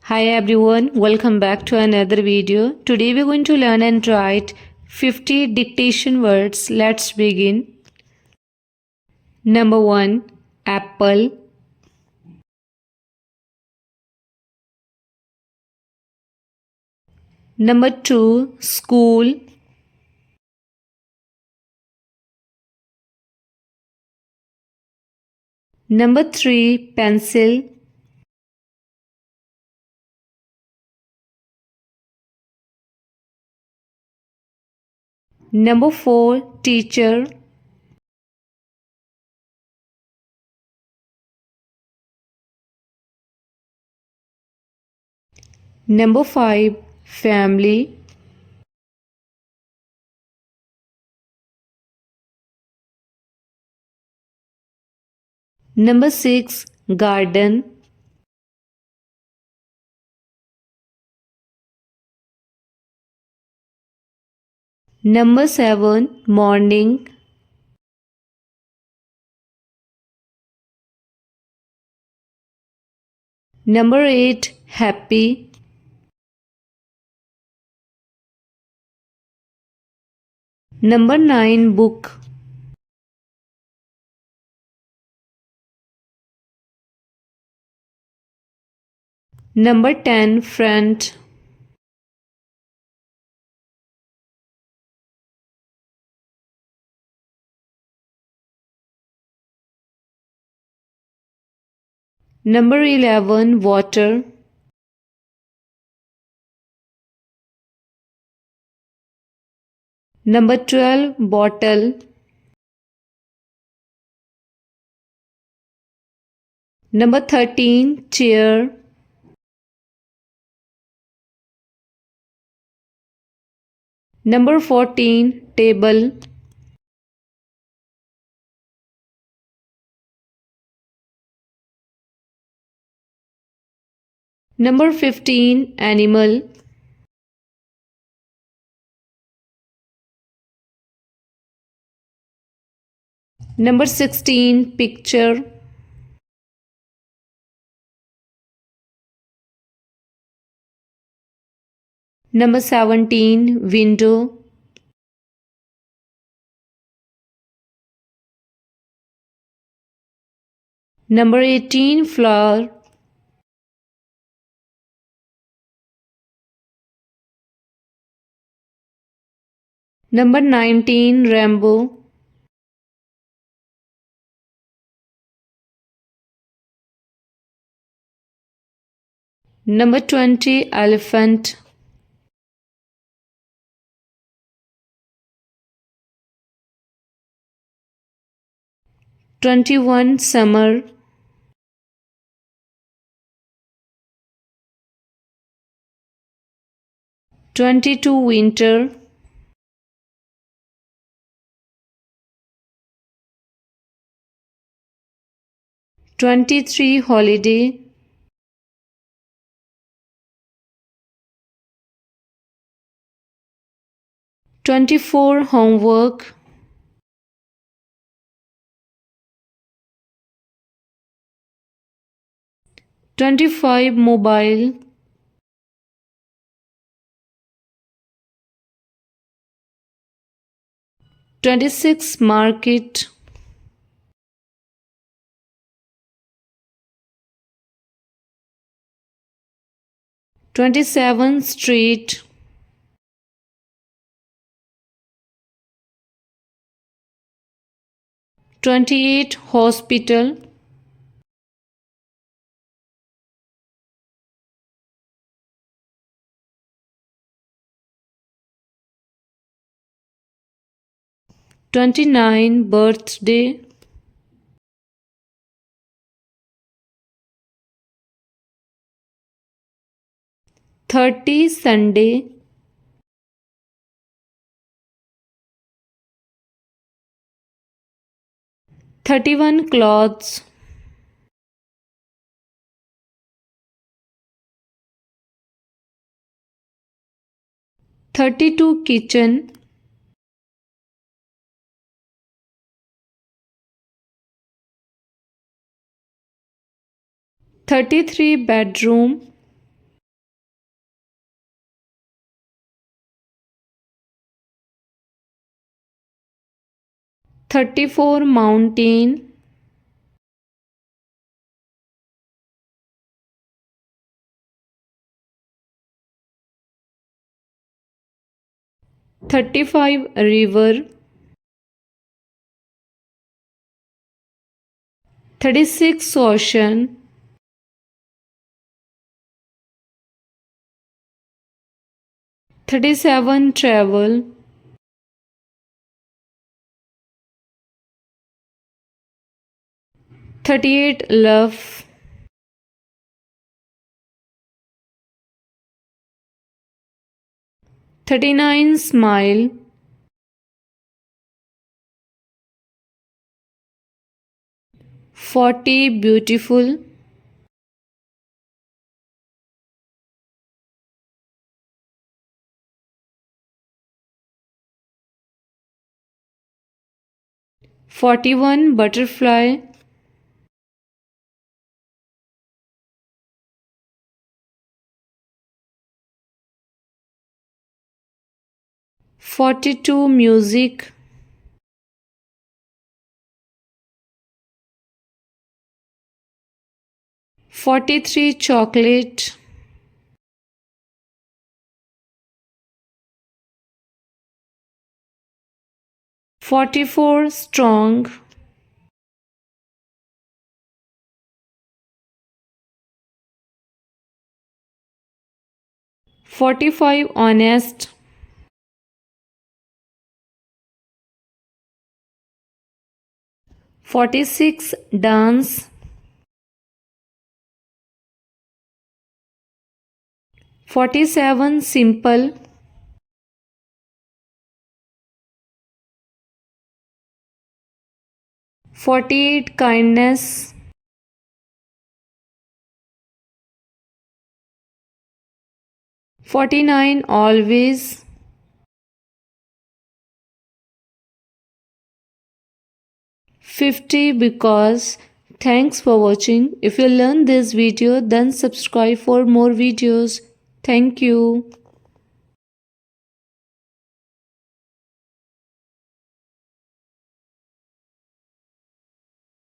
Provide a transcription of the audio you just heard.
Hi everyone, welcome back to another video. Today we're going to learn and write 50 dictation words. Let's begin. Number 1. Apple. Number 2. School. Number 3. Pencil. Number 4. Teacher. Number 5. Family. Number 6. Garden. Number 7. Morning. Number 8. Happy. Number 9. Book. Number 10. Friend. Number 11. Water. Number 12. Bottle. Number 13. Chair. Number 14. Table. Number 15. Animal. Number 16. Picture. Number 17. Window. Number 18. Flower. Number 19. Rainbow. Number 20. Elephant. #21. Summer. #22. Winter. #23. Holiday. #24. Homework. #25. Mobile. #26. Market. #27. Street. #28. Hospital. #29. Birthday. #30. Sunday. #31. Clothes. #32. Kitchen. #33. Bedroom. 34 mountain, 35 river, 36 ocean, 37 travel, 38 love, 39 smile, 40 beautiful, 41 butterfly, 42 music, 43 chocolate, 44 strong, 45 honest, 46 dance, 47 simple, 48 kindness, 49 always, 50 because. Thanks for watching. If you learned this video, then subscribe for more videos. Thank you.